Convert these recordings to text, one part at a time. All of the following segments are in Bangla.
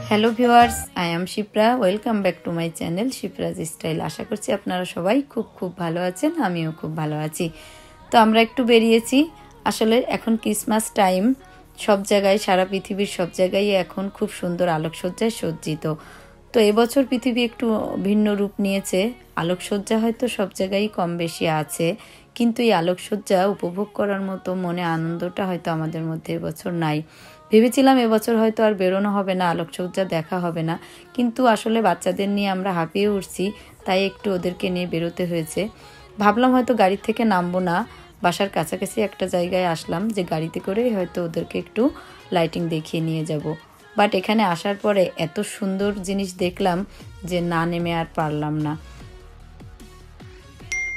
Hello viewers, I am Shipra. Welcome back to my channel Shipra's style. আশা করছি আপনারা সবাই খুব ভালো আছেন, আমিও খুব ভালো আছি। তো আমরা একটু বেরিয়েছি। আসলে এখন ক্রিসমাস টাইম, সব জায়গায়, সারা পৃথিবীর সব জায়গায় এখন খুব সুন্দর আলোকসজ্জায় সজ্জিত। তো এবছর পৃথিবী একটু ভিন্ন রূপ নিয়েছে। আলোকসজ্জা হয়তো সব জায়গায় কম বেশি আছে, কিন্তু এই আলোকসজ্জা উপভোগ করার মতো মনে আনন্দটা হয়তো আমাদের মধ্যে এবছর নাই। ভেবেছিলাম এবছর হয়তো আর বেরোনো হবে না, আলোকসজ্জা দেখা হবে না, কিন্তু আসলে বাচ্চাদের নিয়ে আমরা হাঁপিয়ে উঠছি, তাই একটু ওদেরকে নিয়ে বেরোতে হয়েছে। ভাবলাম হয়তো গাড়ি থেকে নামবো না, বাসার কাছাকাছি একটা জায়গায় আসলাম যে গাড়িতে করেই হয়তো ওদেরকে একটু লাইটিং দেখিয়ে নিয়ে যাব। বাট এখানে আসার পরে এত সুন্দর জিনিস দেখলাম যে না নেমে আর পারলাম না।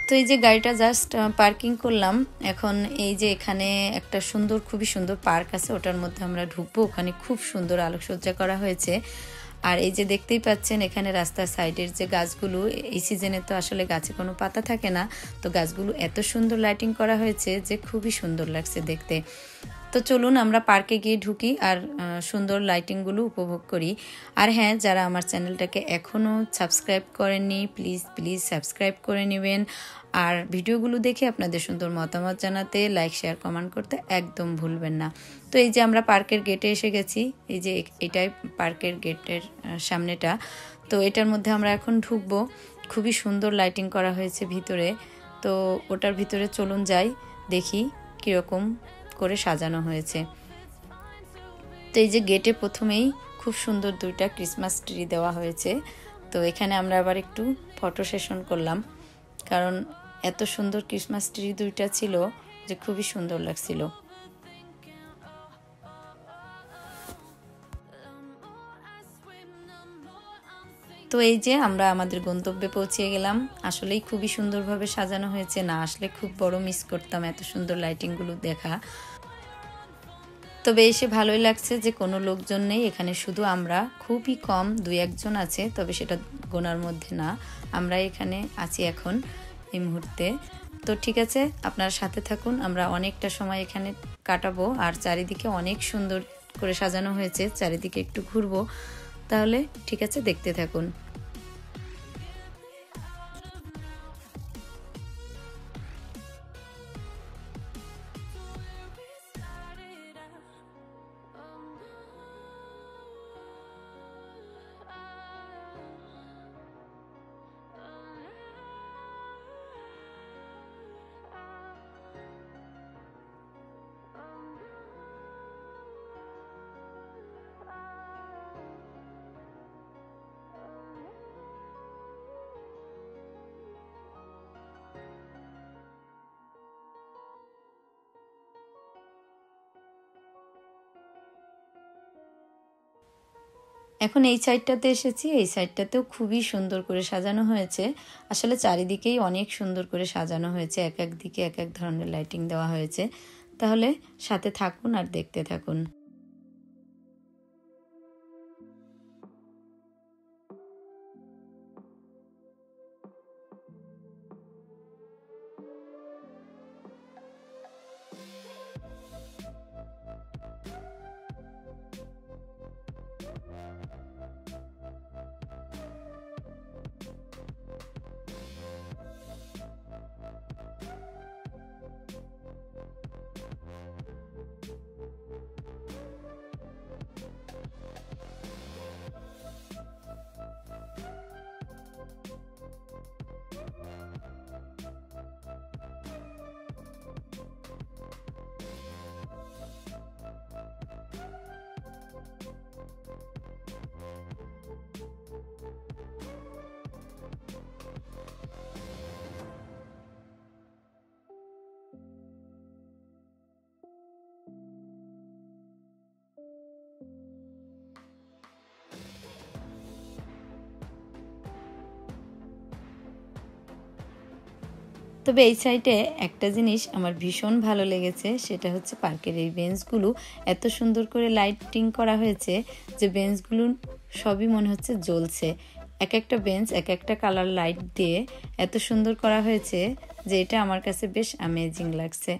তো এই যে গাড়িটা জাস্ট পার্কিং করলাম। এখন এই যে এখানে একটা সুন্দর, খুবই সুন্দর পার্ক আছে, ওটার মধ্যে আমরা ঢুকবো। ওখানে খুব সুন্দর আলোকসজ্জা করা হয়েছে। আর এই যে দেখতেই পাচ্ছেন এখানে রাস্তার সাইডের যে গাছগুলো, এই সিজনে তো আসলে গাছে কোনো পাতা থাকে না, তো গাছগুলো এত সুন্দর লাইটিং করা হয়েছে যে খুবই সুন্দর লাগছে দেখতে। তো চলুন আমরা পার্কে গিয়ে ঢুকি আর সুন্দর লাইটিংগুলো উপভোগ করি। আর হ্যাঁ, যারা আমার চ্যানেলটাকে এখনও সাবস্ক্রাইব করেননি, প্লিজ প্লিজ সাবস্ক্রাইব করে নেবেন। আর ভিডিওগুলো দেখে আপনাদের সুন্দর মতামত জানাতে, লাইক শেয়ার কমেন্ট করতে একদম ভুলবেন না। তো এই যে আমরা পার্কের গেটে এসে গেছি, এই যে এটাই পার্কের গেটের সামনেটা। তো এটার মধ্যে আমরা এখন ঢুকবো। খুবই সুন্দর লাইটিং করা হয়েছে ভিতরে। তো ওটার ভিতরে চলুন যাই, দেখি কীরকম করে সাজানো হয়েছে। তো এই যে গেটে প্রথমেই খুব সুন্দর দুইটা ক্রিসমাস ট্রি দেওয়া হয়েছে। তো এখানে আমরা আবার একটু ফটো সেশন করলাম, কারণ এত সুন্দর ক্রিসমাস ট্রি দুইটা ছিল যে খুবই সুন্দর লাগছিল। তো এই যে আমরা আমাদের গন্তব্যে পৌঁছে গেলাম। আসলেই খুবই সুন্দরভাবে সাজানো হয়েছে, না আসলে খুব বড় মিস করতাম এত সুন্দর লাইটিংগুলো দেখা। তবে এসে ভালোই লাগছে যে কোনো লোকজন নেই এখানে, শুধু আমরা, খুবই কম 2-1 জন আছে, তবে সেটা গোনার মধ্যে না। আমরা এখানে আছি এখন এই মুহূর্তে। তো ঠিক আছে, আপনারা সাথে থাকুন, আমরা অনেকটা সময় এখানে কাটাবো। আর চারিদিকে অনেক সুন্দর করে সাজানো হয়েছে, চারিদিকে একটু ঘুরবো। তাহলে ঠিক আছে, দেখতে থাকুন। এখন এই সাইডটাতে এসেছি, এই সাইডটাতেও খুবই সুন্দর করে সাজানো হয়েছে। আসলে চারিদিকেই অনেক সুন্দর করে সাজানো হয়েছে, এক এক দিকে এক এক ধরনের লাইটিং দেওয়া হয়েছে। তাহলে সাথে থাকুন আর দেখতে থাকুন। তবে এই সাইডে একটা জিনিস আমার ভীষণ ভালো লেগেছে, সেটা হচ্ছে পার্কের এই বেঞ্চগুলো এত সুন্দর করে লাইটিং করা হয়েছে যে বেঞ্চগুলো সবই মনে হচ্ছে জ্বলছে। এক একটা বেঞ্চ এক একটা কালার লাইট দিয়ে এত সুন্দর করা হয়েছে যে এটা আমার কাছে বেশ অ্যামেজিং লাগছে।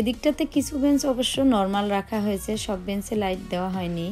এদিকটাতে কিছু বেঞ্চ অবশ্য নর্মাল রাখা হয়েছে, সব বেঞ্চে লাইট দেওয়া হয়নি।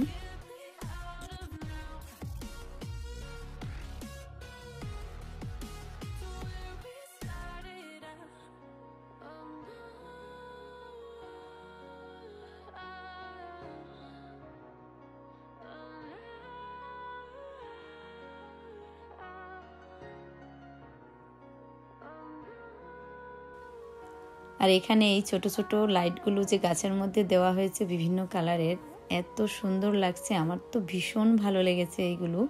আর এখানে এই ছোট ছোট লাইটগুলো যে গাছের মধ্যে দেওয়া হয়েছে বিভিন্ন কালারের, এত সুন্দর লাগছে, আমার তো ভীষণ ভালো লেগেছে এইগুলো।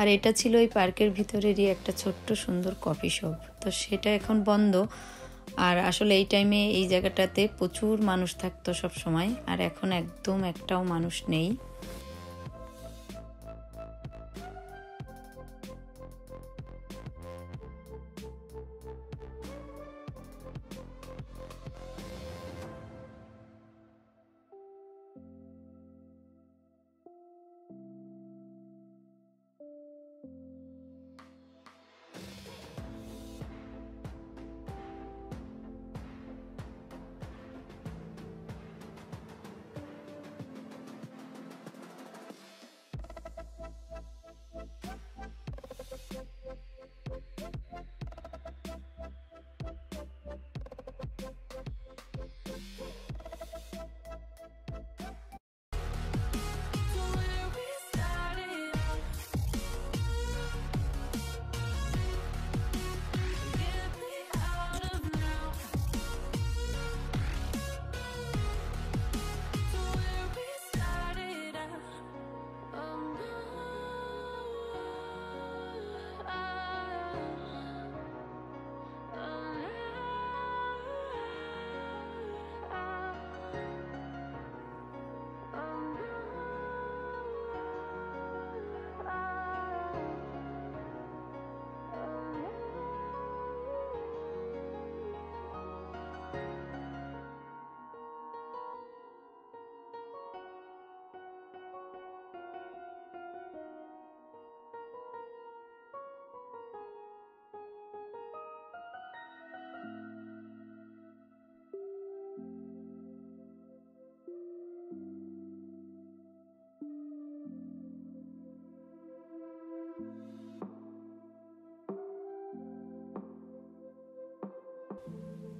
আর এটা ছিল এই পার্কের ভিতরেরই একটা ছোট্ট সুন্দর কফি শপ, তো সেটা এখন বন্ধ। আর আসলে এই টাইমে এই জায়গাটাতে প্রচুর মানুষ থাকতো সব সময়, আর এখন একদম একটাও মানুষ নেই।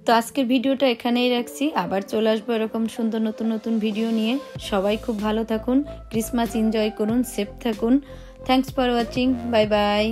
তো আজকের ভিডিওটা এখানেই রাখছি, আবার চলে আসবো এরকম সুন্দর নতুন নতুন ভিডিও নিয়ে। সবাই খুব ভালো থাকুন, ক্রিসমাস এনজয় করুন, সেফ থাকুন। Thanks for watching, bye bye.